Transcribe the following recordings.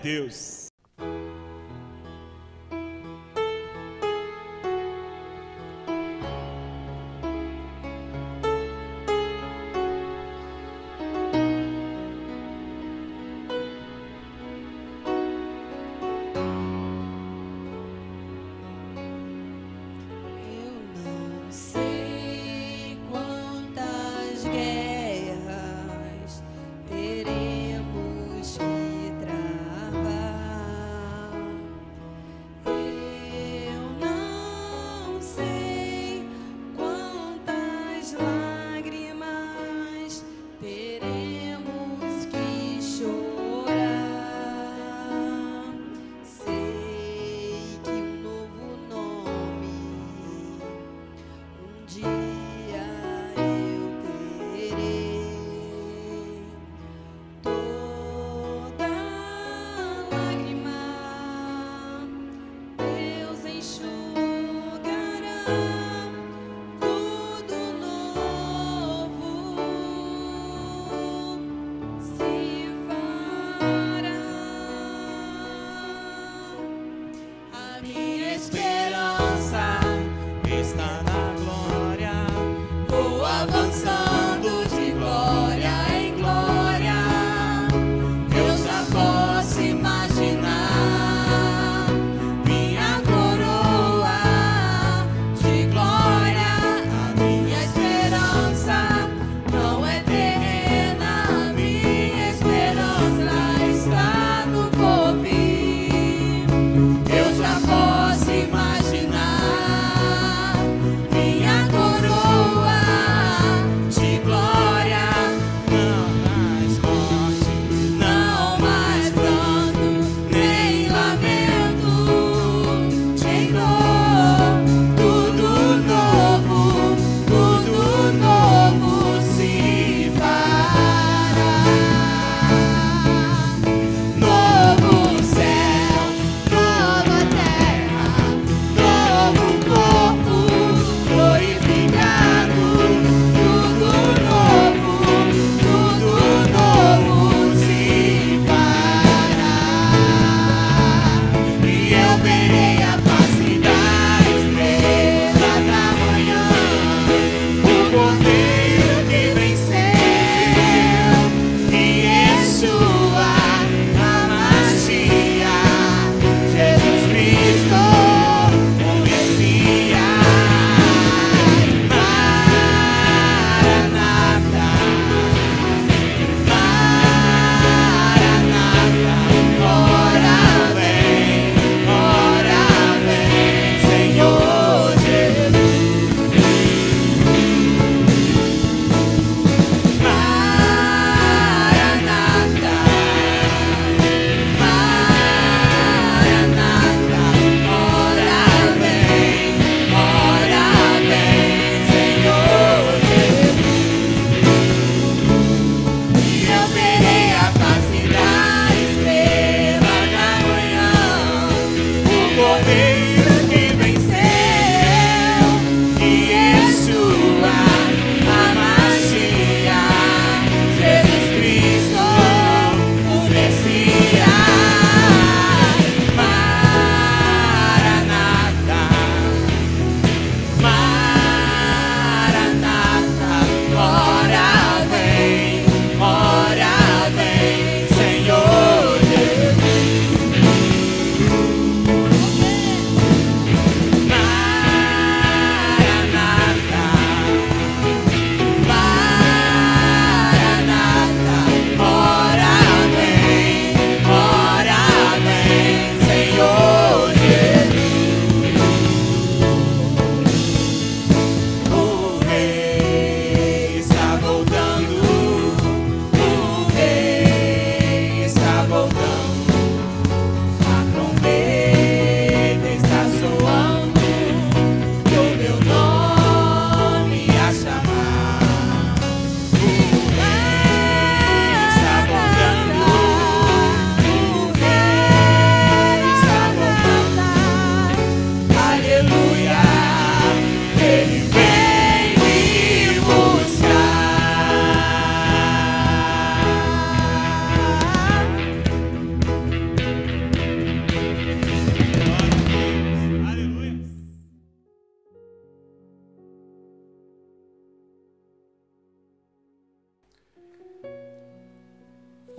Deus. Teremos que travar.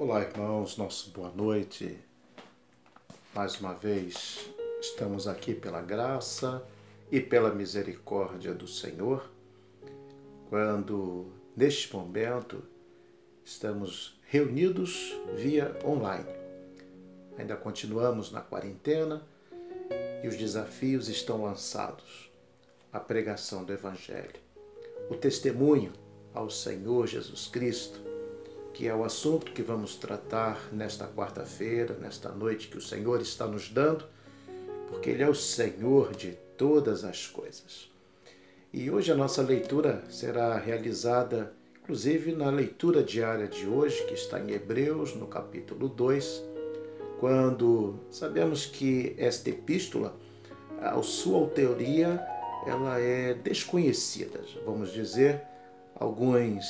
Olá, irmãos, nossa boa noite. Mais uma vez estamos aqui pela graça e pela misericórdia do Senhor, quando neste momento estamos reunidos via online. Ainda continuamos na quarentena e os desafios estão lançados. A pregação do Evangelho, o testemunho ao Senhor Jesus Cristo, que é o assunto que vamos tratar nesta quarta-feira, nesta noite que o Senhor está nos dando, porque Ele é o Senhor de todas as coisas. E hoje a nossa leitura será realizada, inclusive, na leitura diária de hoje, que está em Hebreus, no capítulo 2, quando sabemos que esta epístola, a sua autoria, ela é desconhecida. Vamos dizer, alguns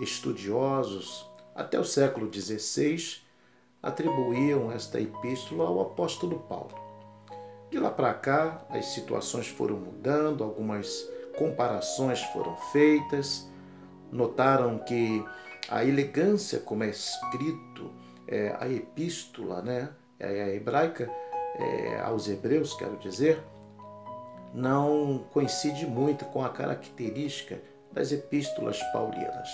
estudiosos, até o século XVI, atribuíam esta epístola ao apóstolo Paulo. De lá para cá, as situações foram mudando, algumas comparações foram feitas, notaram que a elegância como é escrito a epístola, a hebraica, aos hebreus, quero dizer, não coincide muito com a característica das epístolas paulinas.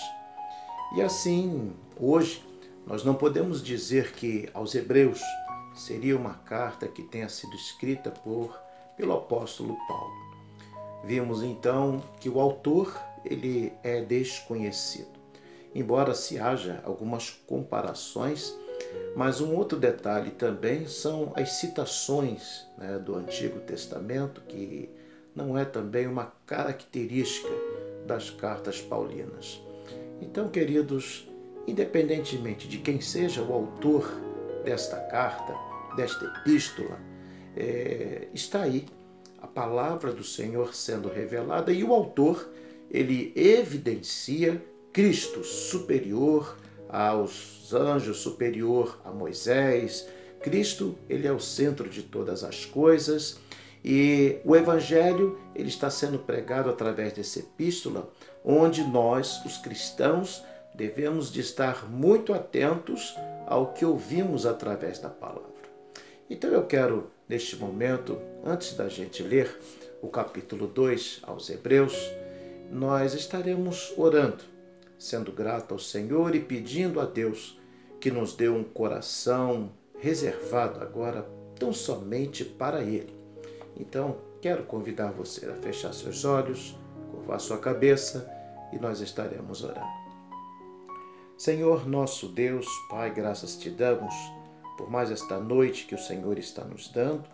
E assim, hoje, nós não podemos dizer que aos Hebreus seria uma carta que tenha sido escrita pelo apóstolo Paulo. Vimos então que o autor ele é desconhecido, embora se haja algumas comparações, mas um outro detalhe também são as citações do Antigo Testamento, que não é também uma característica das cartas paulinas. Então, queridos, independentemente de quem seja o autor desta carta, desta epístola, está aí a palavra do Senhor sendo revelada e o autor, ele evidencia Cristo superior aos anjos, superior a Moisés. Cristo, ele é o centro de todas as coisas e o Evangelho, ele está sendo pregado através dessa epístola, onde nós, os cristãos, devemos de estar muito atentos ao que ouvimos através da palavra. Então eu quero, neste momento, antes da gente ler o capítulo 2 aos Hebreus, nós estaremos orando, sendo grato ao Senhor e pedindo a Deus que nos dê um coração reservado agora tão somente para Ele. Então, quero convidar você a fechar seus olhos, curvar sua cabeça e nós estaremos orando. Senhor, nosso Deus, Pai, graças te damos por mais esta noite que o Senhor está nos dando,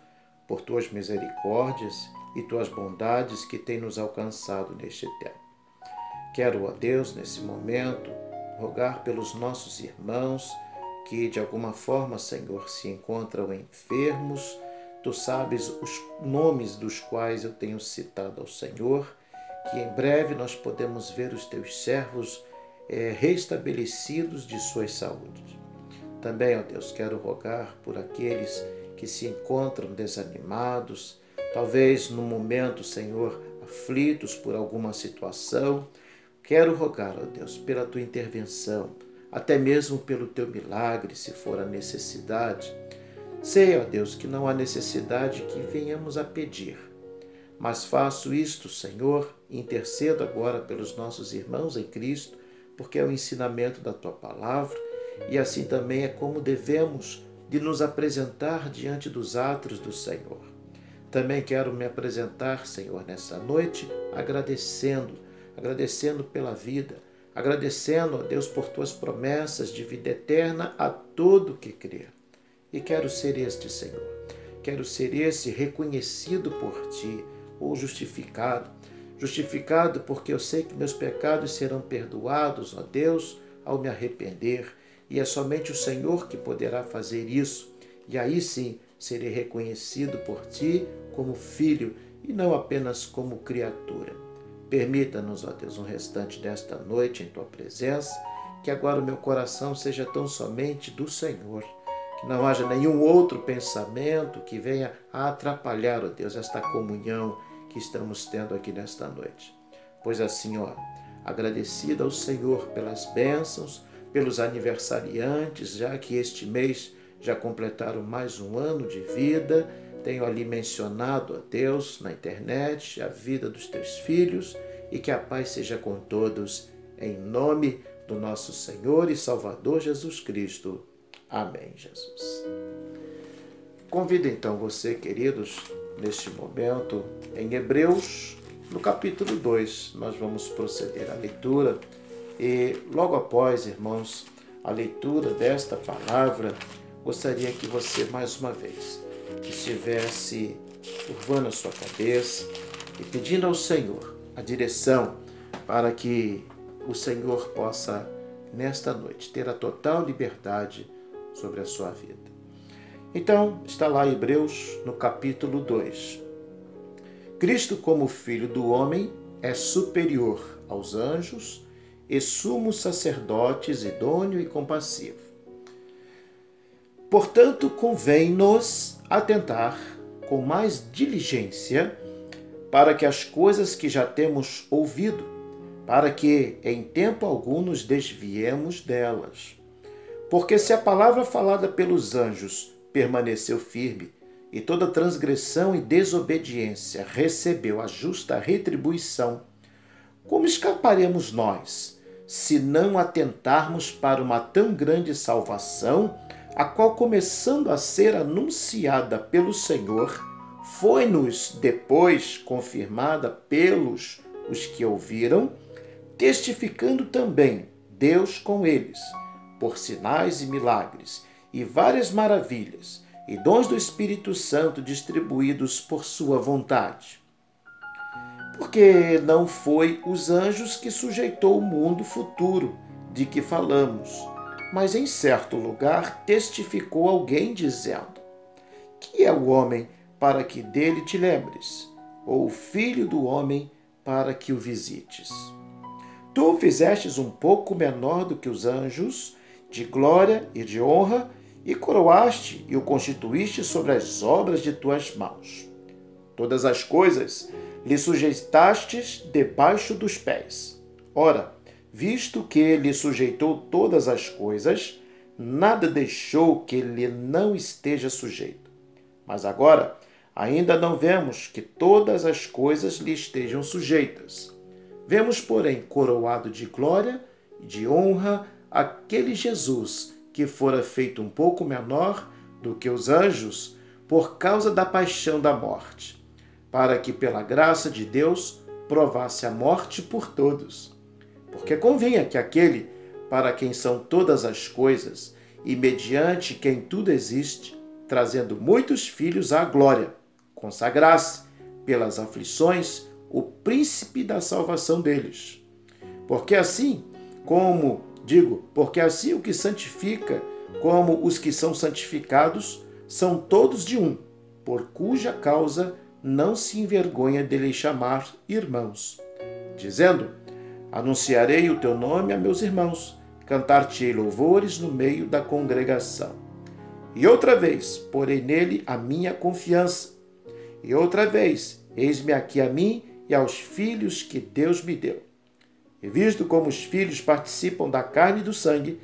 por tuas misericórdias e tuas bondades que têm nos alcançado neste tempo. Quero, ó Deus, nesse momento, rogar pelos nossos irmãos que de alguma forma, Senhor, se encontram enfermos. Tu sabes os nomes dos quais eu tenho citado ao Senhor, que em breve nós podemos ver os teus servos restabelecidos de suas saúdes. Também, ó Deus, quero rogar por aqueles que se encontram desanimados, talvez no momento, Senhor, aflitos por alguma situação. Quero rogar, ó Deus, pela tua intervenção, até mesmo pelo teu milagre, se for a necessidade. Sei, ó Deus, que não há necessidade que venhamos a pedir, mas faço isto, Senhor, intercedo agora pelos nossos irmãos em Cristo, porque é o ensinamento da tua palavra e assim também é como devemos de nos apresentar diante dos átrios do Senhor. Também quero me apresentar, Senhor, nessa noite, agradecendo pela vida, agradecendo, ó Deus, por tuas promessas de vida eterna a todo que crer. E quero ser este, Senhor. Quero ser esse reconhecido por ti, ou justificado. Justificado porque eu sei que meus pecados serão perdoados, ó Deus, ao me arrepender. E é somente o Senhor que poderá fazer isso. E aí sim serei reconhecido por ti como filho e não apenas como criatura. Permita-nos, ó Deus, um restante desta noite em tua presença, que agora o meu coração seja tão somente do Senhor. Que não haja nenhum outro pensamento que venha a atrapalhar, ó Deus, esta comunhão que estamos tendo aqui nesta noite. Pois assim, ó, agradecida ao Senhor pelas bênçãos, pelos aniversariantes, já que este mês já completaram mais um ano de vida. Tenho ali mencionado a Deus na internet, a vida dos teus filhos, e que a paz seja com todos, em nome do nosso Senhor e Salvador Jesus Cristo. Amém, Jesus. Convido então você, queridos, neste momento, em Hebreus, no capítulo 2, nós vamos proceder à leitura e logo após, irmãos, a leitura desta palavra, gostaria que você, mais uma vez, estivesse curvando a sua cabeça e pedindo ao Senhor a direção para que o Senhor possa, nesta noite, ter a total liberdade sobre a sua vida. Então, está lá em Hebreus, no capítulo 2. Cristo, como Filho do homem, é superior aos anjos e sumo sacerdote idôneo e compassivo. Portanto, convém-nos atentar com mais diligência para que as coisas que já temos ouvido, para que em tempo algum nos desviemos delas. Porque se a palavra falada pelos anjos permaneceu firme, e toda transgressão e desobediência recebeu a justa retribuição, como escaparemos nós, se não atentarmos para uma tão grande salvação, a qual, começando a ser anunciada pelo Senhor, foi-nos depois confirmada pelos os que ouviram, testificando também Deus com eles, por sinais e milagres, e várias maravilhas, e dons do Espírito Santo distribuídos por sua vontade. Porque não foi os anjos que sujeitou o mundo futuro de que falamos, mas em certo lugar testificou alguém dizendo: que é o homem para que dele te lembres, ou o filho do homem para que o visites? Tu o fizestes um pouco menor do que os anjos, de glória e de honra, e coroaste e o constituíste sobre as obras de tuas mãos. Todas as coisas lhe sujeitastes debaixo dos pés. Ora, visto que lhe sujeitou todas as coisas, nada deixou que lhe não esteja sujeito. Mas agora ainda não vemos que todas as coisas lhe estejam sujeitas. Vemos, porém, coroado de glória e de honra aquele Jesus que fora feito um pouco menor do que os anjos por causa da paixão da morte, para que pela graça de Deus provasse a morte por todos. Porque convinha que aquele para quem são todas as coisas e mediante quem tudo existe, trazendo muitos filhos à glória, consagrasse pelas aflições o príncipe da salvação deles. Porque assim o que santifica, como os que são santificados, são todos de um, por cuja causa não se envergonha de lhes chamar irmãos, dizendo: anunciarei o teu nome a meus irmãos, cantar-te-ei louvores no meio da congregação. E outra vez porei nele a minha confiança, e outra vez eis-me aqui a mim e aos filhos que Deus me deu. E visto como os filhos participam da carne e do sangue,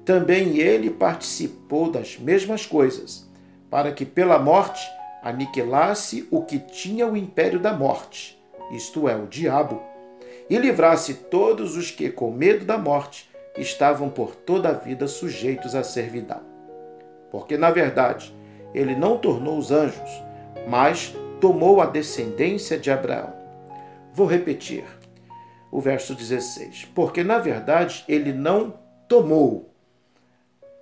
também ele participou das mesmas coisas, para que pela morte aniquilasse o que tinha o império da morte, isto é, o diabo, e livrasse todos os que, com medo da morte, estavam por toda a vida sujeitos à servidão. Porque, na verdade, ele não tornou os anjos, mas tomou a descendência de Abraão. Vou repetir o verso 16. Porque, na verdade, ele não tomou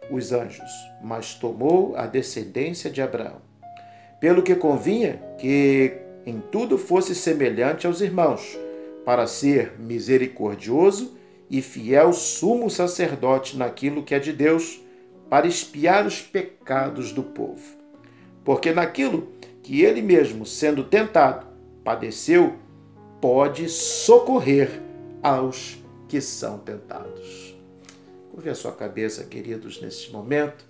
os anjos, mas tomou a descendência de Abraão. Pelo que convinha que em tudo fosse semelhante aos irmãos, para ser misericordioso e fiel sumo sacerdote naquilo que é de Deus, para expiar os pecados do povo. Porque naquilo que ele mesmo, sendo tentado, padeceu, pode socorrer aos que são tentados. Curve a sua cabeça, queridos, neste momento,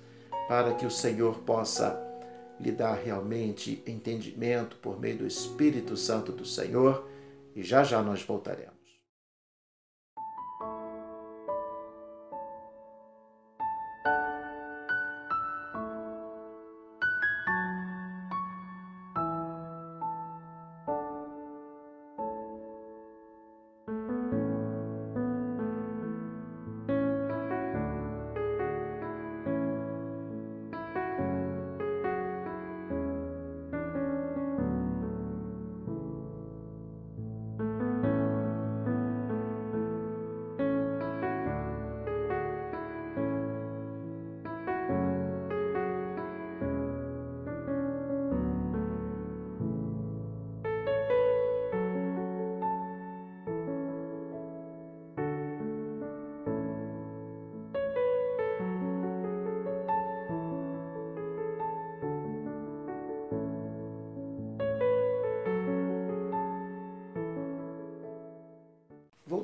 para que o Senhor possa lhe dar realmente entendimento por meio do Espírito Santo do Senhor, e já já nós voltaremos.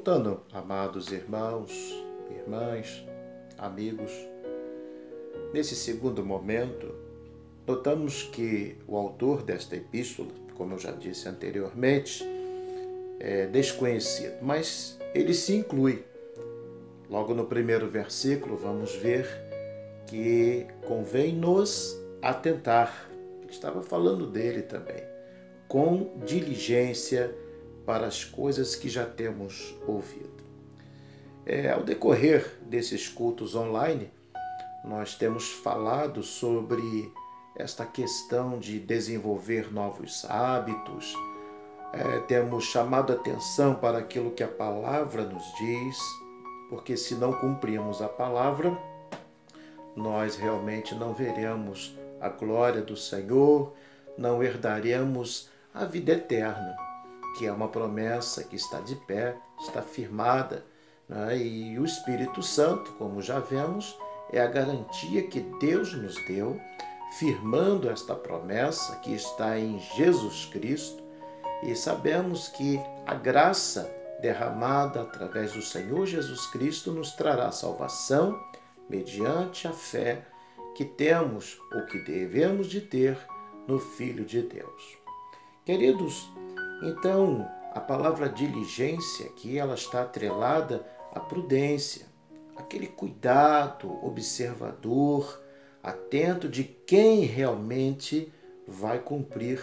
Voltando, amados irmãos, irmãs, amigos, nesse segundo momento, notamos que o autor desta epístola, como eu já disse anteriormente, é desconhecido, mas ele se inclui. Logo no primeiro versículo, vamos ver que convém nos atentar. Ele estava falando dele também, com diligência para as coisas que já temos ouvido. Ao decorrer desses cultos online, nós temos falado sobre esta questão de desenvolver novos hábitos, temos chamado atenção para aquilo que a palavra nos diz, porque se não cumprirmos a palavra, nós realmente não veremos a glória do Senhor, não herdaremos a vida eterna, que é uma promessa que está de pé, está firmada, né? E o Espírito Santo, como já vemos, é a garantia que Deus nos deu, firmando esta promessa que está em Jesus Cristo, e sabemos que a graça derramada através do Senhor Jesus Cristo nos trará salvação mediante a fé que temos ou que devemos de ter no Filho de Deus. Queridos, então a palavra diligência aqui ela está atrelada à prudência, aquele cuidado observador, atento de quem realmente vai cumprir.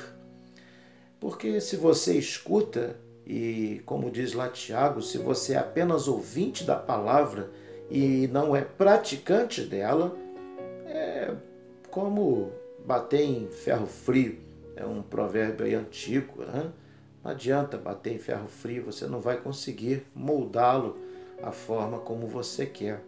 Porque se você escuta, e como diz lá Tiago, se você é apenas ouvinte da palavra e não é praticante dela, é como bater em ferro frio. É um provérbio aí antigo, né? Não adianta bater em ferro frio, você não vai conseguir moldá-lo à forma como você quer.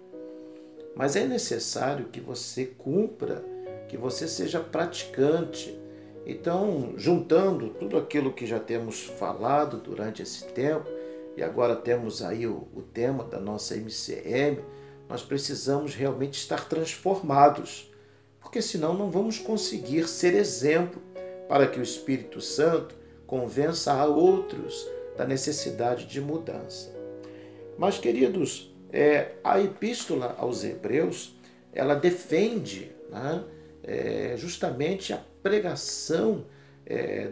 Mas é necessário que você cumpra, que você seja praticante. Então, juntando tudo aquilo que já temos falado durante esse tempo, e agora temos aí o tema da nossa MCM, nós precisamos realmente estar transformados, porque senão não vamos conseguir ser exemplo para que o Espírito Santo convença a outros da necessidade de mudança. Mas, queridos, a Epístola aos Hebreus, ela defende, né, justamente a pregação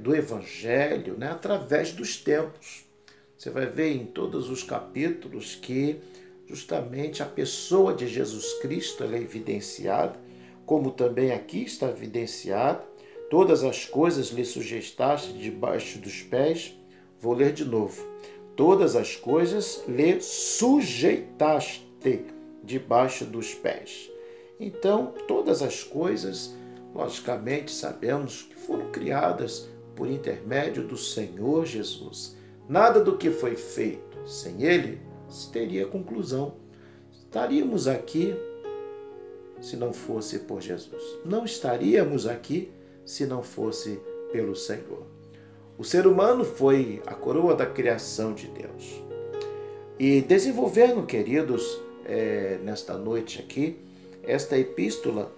do Evangelho, né, através dos tempos. Você vai ver em todos os capítulos que justamente a pessoa de Jesus Cristo ela é evidenciada, como também aqui está evidenciada. Todas as coisas lhe sujeitaste debaixo dos pés. Vou ler de novo. Todas as coisas lhe sujeitaste debaixo dos pés. Então, todas as coisas, logicamente, sabemos que foram criadas por intermédio do Senhor Jesus. Nada do que foi feito sem Ele teria conclusão. Estaríamos aqui se não fosse por Jesus. Não estaríamos aqui se não fosse pelo Senhor. O ser humano foi a coroa da criação de Deus. E desenvolvendo, queridos, nesta noite aqui, esta epístola,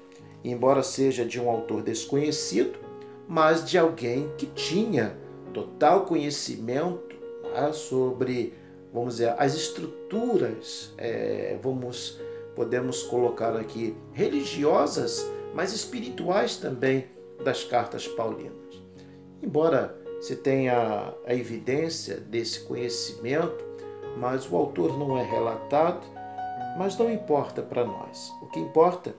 embora seja de um autor desconhecido, mas de alguém que tinha total conhecimento, né, sobre, vamos dizer, as estruturas, podemos colocar aqui, religiosas, mas espirituais também, das cartas paulinas. Embora se tenha a evidência desse conhecimento, mas o autor não é relatado, mas não importa para nós. O que importa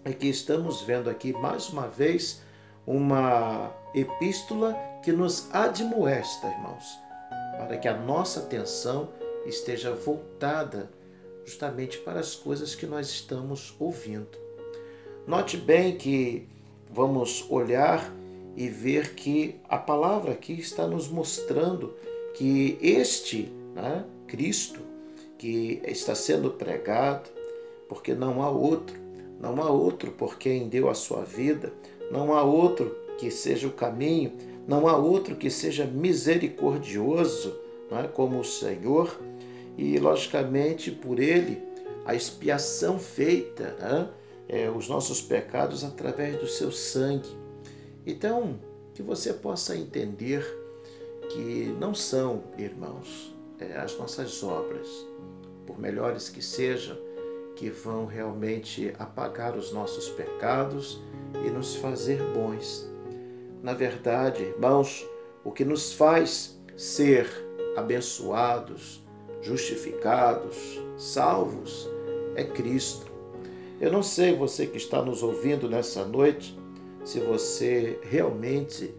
é que estamos vendo aqui mais uma vez uma epístola que nos admoesta, irmãos, para que a nossa atenção esteja voltada justamente para as coisas que nós estamos ouvindo. Note bem que vamos olhar e ver que a palavra aqui está nos mostrando que este, né, Cristo, que está sendo pregado, porque não há outro por quem deu a sua vida, não há outro que seja o caminho, não há outro que seja misericordioso, né, como o Senhor, e logicamente por Ele a expiação feita, né, os nossos pecados através do seu sangue. Então, que você possa entender que não são, irmãos, as nossas obras, por melhores que sejam, que vão realmente apagar os nossos pecados e nos fazer bons. Na verdade, irmãos, o que nos faz ser abençoados, justificados, salvos, é Cristo. Eu não sei, você que está nos ouvindo nessa noite, se você realmente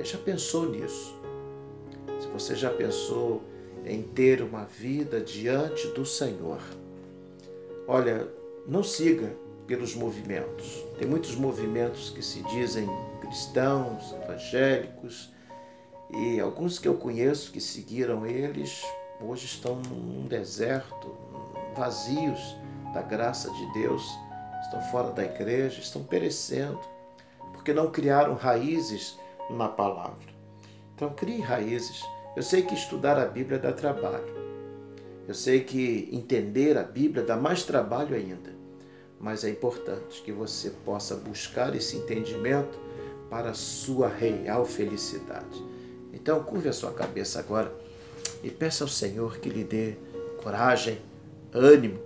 já pensou nisso. Se você já pensou em ter uma vida diante do Senhor. Olha, não siga pelos movimentos. Tem muitos movimentos que se dizem cristãos, evangélicos, e alguns que eu conheço que seguiram eles, hoje estão num deserto, vazios da graça de Deus, estão fora da igreja, estão perecendo, porque não criaram raízes na palavra. Então, crie raízes. Eu sei que estudar a Bíblia dá trabalho. Eu sei que entender a Bíblia dá mais trabalho ainda. Mas é importante que você possa buscar esse entendimento para a sua real felicidade. Então, curve a sua cabeça agora e peça ao Senhor que lhe dê coragem, ânimo,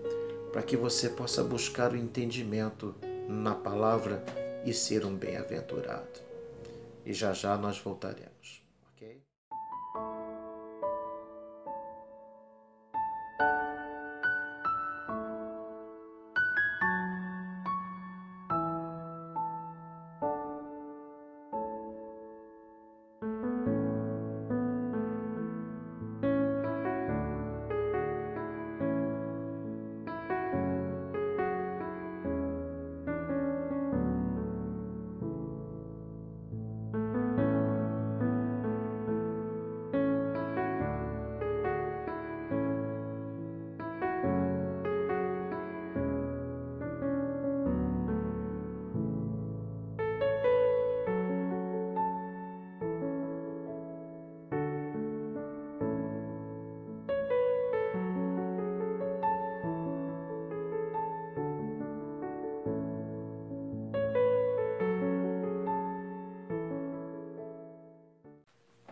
para que você possa buscar o entendimento na palavra e ser um bem-aventurado. E já já nós voltaremos, ok?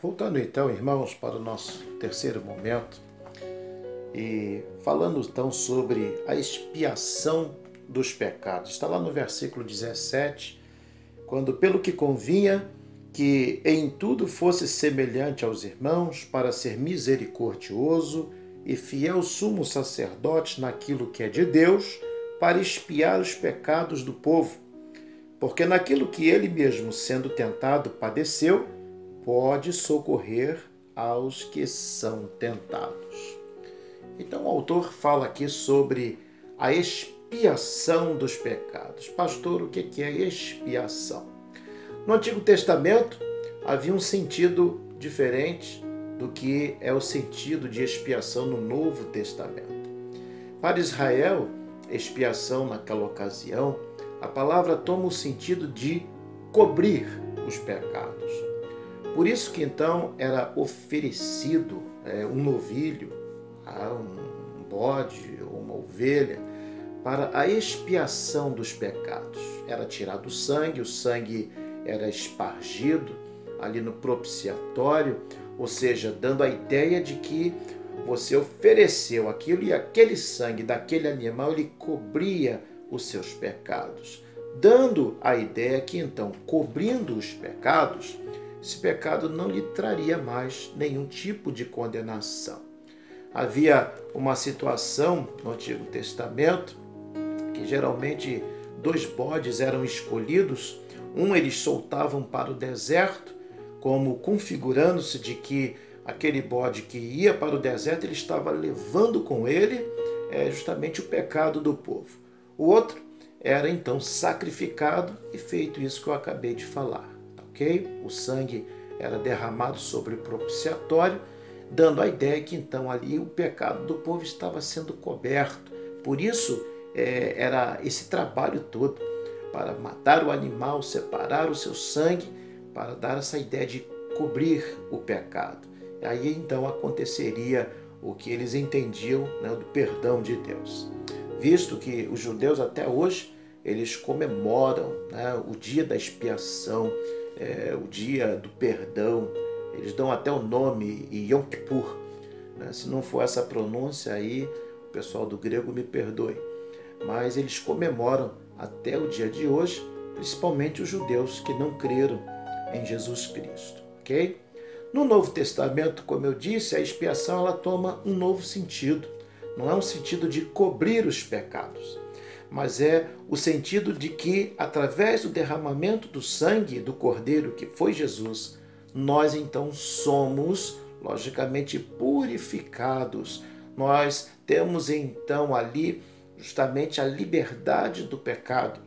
Voltando então, irmãos, para o nosso terceiro momento e falando então sobre a expiação dos pecados. Está lá no versículo 17, quando pelo que convinha que em tudo fosse semelhante aos irmãos, para ser misericordioso e fiel sumo sacerdote naquilo que é de Deus, para expiar os pecados do povo. Porque naquilo que ele mesmo, sendo tentado, padeceu, pode socorrer aos que são tentados. Então o autor fala aqui sobre a expiação dos pecados. Pastor, o que é expiação? No Antigo Testamento havia um sentido diferente do que é o sentido de expiação no Novo Testamento. Para Israel, expiação naquela ocasião, a palavra toma o sentido de cobrir os pecados. Por isso que então era oferecido um novilho, um bode ou uma ovelha, para a expiação dos pecados. Era tirado o sangue era espargido ali no propiciatório, ou seja, dando a ideia de que você ofereceu aquilo e aquele sangue daquele animal ele cobria os seus pecados, dando a ideia que então, cobrindo os pecados, esse pecado não lhe traria mais nenhum tipo de condenação. Havia uma situação no Antigo Testamento que geralmente 2 bodes eram escolhidos, um eles soltavam para o deserto, como configurando-se de que aquele bode que ia para o deserto, ele estava levando com ele justamente o pecado do povo. O outro era então sacrificado e feito isso que eu acabei de falar. Okay? O sangue era derramado sobre o propiciatório, dando a ideia que então ali o pecado do povo estava sendo coberto. Por isso era esse trabalho todo para matar o animal, separar o seu sangue, para dar essa ideia de cobrir o pecado. E aí então aconteceria o que eles entendiam, né, do perdão de Deus. Visto que os judeus até hoje eles comemoram, né, o dia da expiação, o dia do perdão, eles dão até o nome Yom Kippur, né? Se não for essa pronúncia aí, o pessoal do grego me perdoe. Mas eles comemoram até o dia de hoje, principalmente os judeus que não creram em Jesus Cristo, ok? No Novo Testamento, como eu disse, a expiação ela toma um novo sentido. Não é um sentido de cobrir os pecados, mas é o sentido de que, através do derramamento do sangue do Cordeiro, que foi Jesus, nós então somos, logicamente, purificados. Nós temos então ali justamente a liberdade do pecado,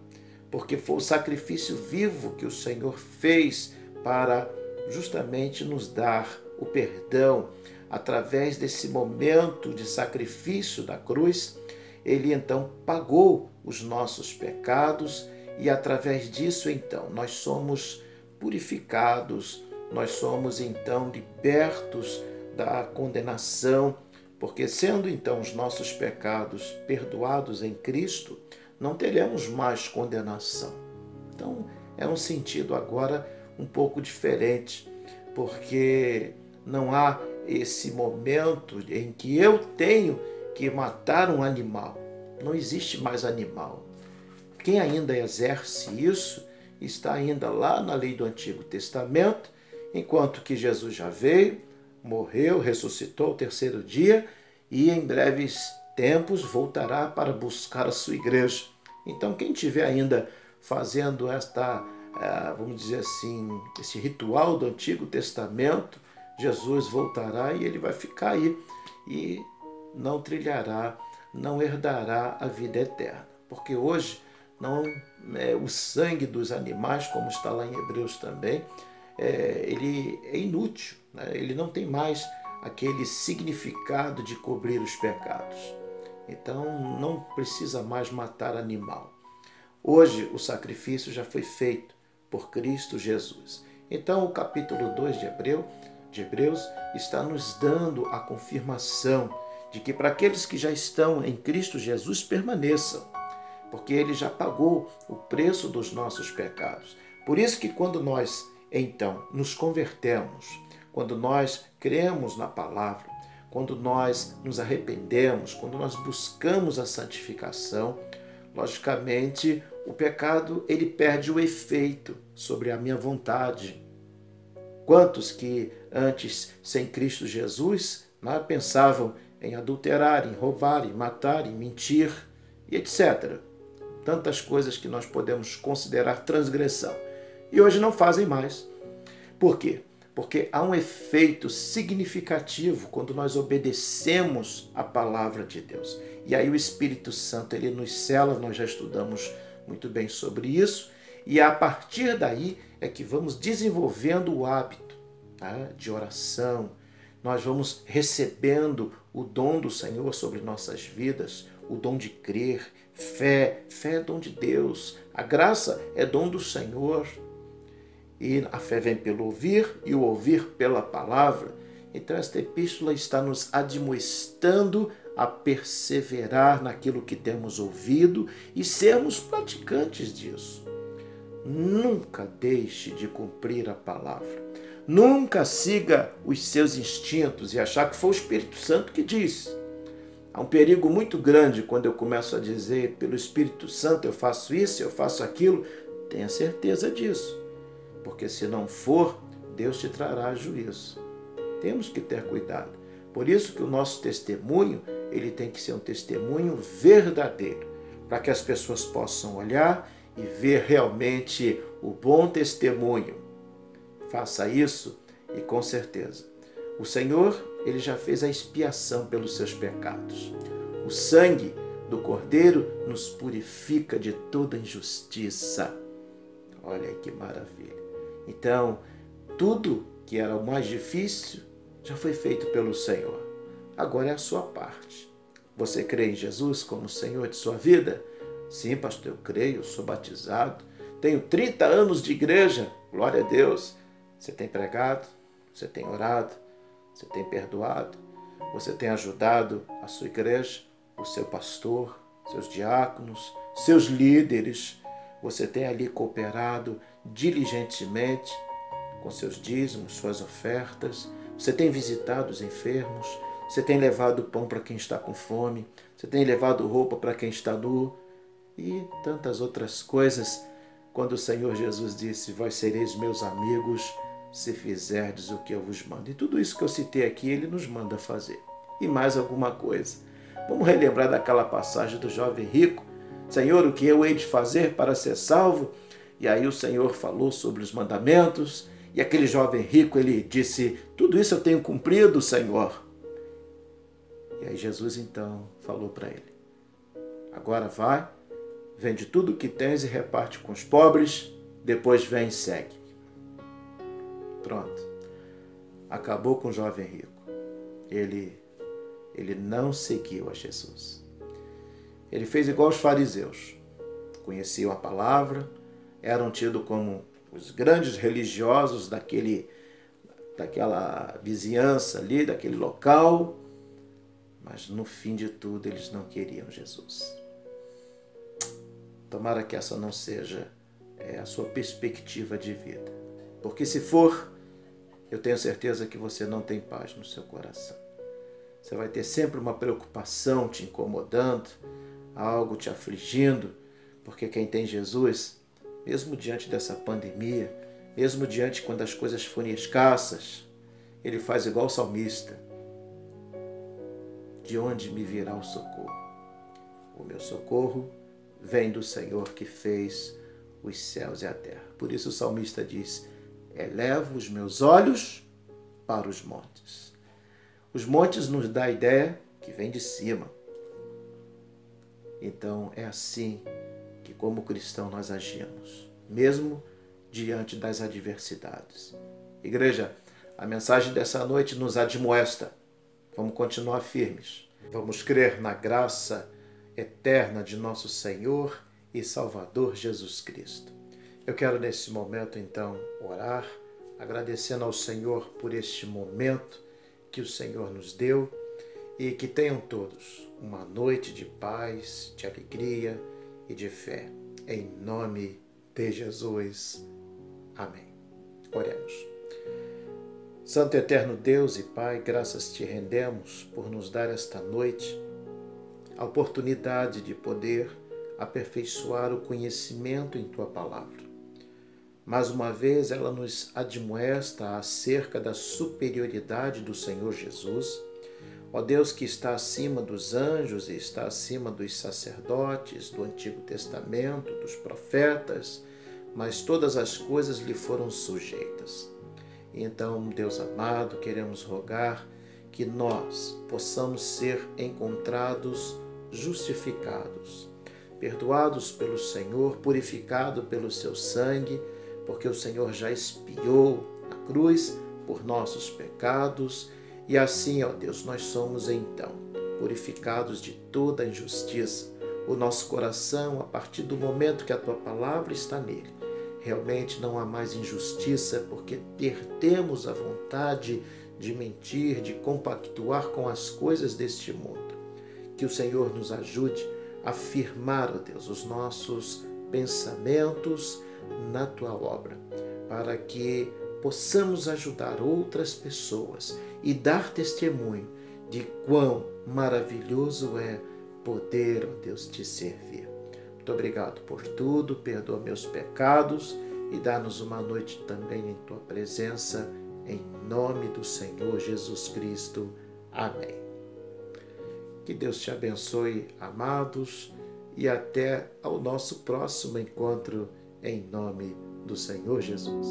porque foi o sacrifício vivo que o Senhor fez para justamente nos dar o perdão. Através desse momento de sacrifício da cruz, ele então pagou os nossos pecados e através disso então nós somos purificados, nós somos então libertos da condenação, porque sendo então os nossos pecados perdoados em Cristo, não teremos mais condenação. Então é um sentido agora um pouco diferente, porque não há esse momento em que eu tenho que matar um animal. Não existe mais animal. Quem ainda exerce isso está ainda lá na lei do Antigo Testamento, enquanto que Jesus já veio, morreu, ressuscitou ao terceiro dia e em breves tempos voltará para buscar a sua igreja. Então quem estiver ainda fazendo vamos dizer assim, esse ritual do Antigo Testamento, Jesus voltará e ele vai ficar aí e não trilhará, não herdará a vida eterna. Porque hoje não o sangue dos animais, como está lá em Hebreus também, ele é inútil, né? Ele não tem mais aquele significado de cobrir os pecados. Então não precisa mais matar animal. Hoje o sacrifício já foi feito por Cristo Jesus. Então o capítulo 2 de Hebreus está nos dando a confirmação de que para aqueles que já estão em Cristo Jesus permaneçam, porque ele já pagou o preço dos nossos pecados. Por isso que quando nós então nos convertemos, quando nós cremos na palavra, quando nós nos arrependemos, quando nós buscamos a santificação, logicamente o pecado ele perde o efeito sobre a minha vontade. Quantos que antes, sem Cristo Jesus, pensavam em adulterar, em roubar, em matar, em mentir, e etc. Tantas coisas que nós podemos considerar transgressão. E hoje não fazem mais. Por quê? Porque há um efeito significativo quando nós obedecemos a palavra de Deus. E aí o Espírito Santo ele nos sela, nós já estudamos muito bem sobre isso, e a partir daí é que vamos desenvolvendo o hábito de oração, nós vamos recebendo o dom do Senhor sobre nossas vidas, o dom de crer, fé é dom de Deus, a graça é dom do Senhor, e a fé vem pelo ouvir e o ouvir pela palavra. Então esta epístola está nos admoestando a perseverar naquilo que temos ouvido e sermos praticantes disso. Nunca deixe de cumprir a palavra. Nunca siga os seus instintos e achar que foi o Espírito Santo que disse. Há um perigo muito grande quando eu começo a dizer pelo Espírito Santo eu faço isso, eu faço aquilo. Tenha certeza disso, porque se não for, Deus te trará juízo. Temos que ter cuidado. Por isso que o nosso testemunho ele tem que ser um testemunho verdadeiro, para que as pessoas possam olhar e ver realmente o bom testemunho. Faça isso e com certeza o Senhor ele já fez a expiação pelos seus pecados. O sangue do Cordeiro nos purifica de toda injustiça. Olha aí que maravilha. Então, tudo que era o mais difícil já foi feito pelo Senhor. Agora é a sua parte. Você crê em Jesus como Senhor de sua vida? Sim, pastor, eu creio, eu sou batizado. Tenho 30 anos de igreja. Glória a Deus. Você tem pregado, você tem orado, você tem perdoado, você tem ajudado a sua igreja, o seu pastor, seus diáconos, seus líderes. Você tem ali cooperado diligentemente com seus dízimos, suas ofertas. Você tem visitado os enfermos. você tem levado pão para quem está com fome, você tem levado roupa para quem está nu e tantas outras coisas. Quando o Senhor Jesus disse, vós sereis meus amigos se fizerdes o que eu vos mando. E tudo isso que eu citei aqui, Ele nos manda fazer. E mais alguma coisa. Vamos relembrar daquela passagem do jovem rico. Senhor, o que eu hei de fazer para ser salvo? E aí o Senhor falou sobre os mandamentos. E aquele jovem rico, ele disse, tudo isso eu tenho cumprido, Senhor. E aí Jesus então falou para ele, agora vai, vende tudo o que tens e reparte com os pobres, depois vem e segue. Pronto. Acabou com o jovem rico. Ele não seguiu a Jesus. Ele fez igual os fariseus. Conheciam a palavra, eram tidos como os grandes religiosos daquela vizinhança ali, daquele local, mas no fim de tudo eles não queriam Jesus. Tomara que essa não seja a sua perspectiva de vida. Porque se for, eu tenho certeza que você não tem paz no seu coração. Você vai ter sempre uma preocupação te incomodando, algo te afligindo, porque quem tem Jesus, mesmo diante dessa pandemia, mesmo diante quando as coisas forem escassas, ele faz igual o salmista. De onde me virá o socorro? O meu socorro vem do Senhor que fez os céus e a terra. Por isso o salmista diz, elevo os meus olhos para os montes. Os montes nos dá a ideia que vem de cima. Então é assim que como cristão nós agimos, mesmo diante das adversidades. Igreja, a mensagem dessa noite nos admoesta. Vamos continuar firmes. Vamos crer na graça eterna de nosso Senhor e Salvador Jesus Cristo. Eu quero nesse momento então orar, agradecendo ao Senhor por este momento que o Senhor nos deu e que tenham todos uma noite de paz, de alegria e de fé. Em nome de Jesus. Amém. Oremos. Santo e eterno Deus e Pai, graças te rendemos por nos dar esta noite a oportunidade de poder aperfeiçoar o conhecimento em Tua Palavra. Mais uma vez ela nos admoesta acerca da superioridade do Senhor Jesus, ó Deus que está acima dos anjos e está acima dos sacerdotes do Antigo Testamento, dos profetas, mas todas as coisas lhe foram sujeitas. Então, Deus amado, queremos rogar que nós possamos ser encontrados justificados, perdoados pelo Senhor, purificados pelo seu sangue, porque o Senhor já expiou na cruz por nossos pecados, e assim, ó Deus, nós somos então purificados de toda injustiça. O nosso coração, a partir do momento que a Tua palavra está nele, realmente não há mais injustiça, porque perdemos a vontade de mentir, de compactuar com as coisas deste mundo. Que o Senhor nos ajude a firmar, ó Deus, os nossos pensamentos na Tua obra, para que possamos ajudar outras pessoas e dar testemunho de quão maravilhoso é poder, ó Deus, te servir. Muito obrigado por tudo, perdoa meus pecados e dá-nos uma noite também em Tua presença, em nome do Senhor Jesus Cristo. Amém. Que Deus te abençoe, amados, e até ao nosso próximo encontro, em nome do Senhor Jesus.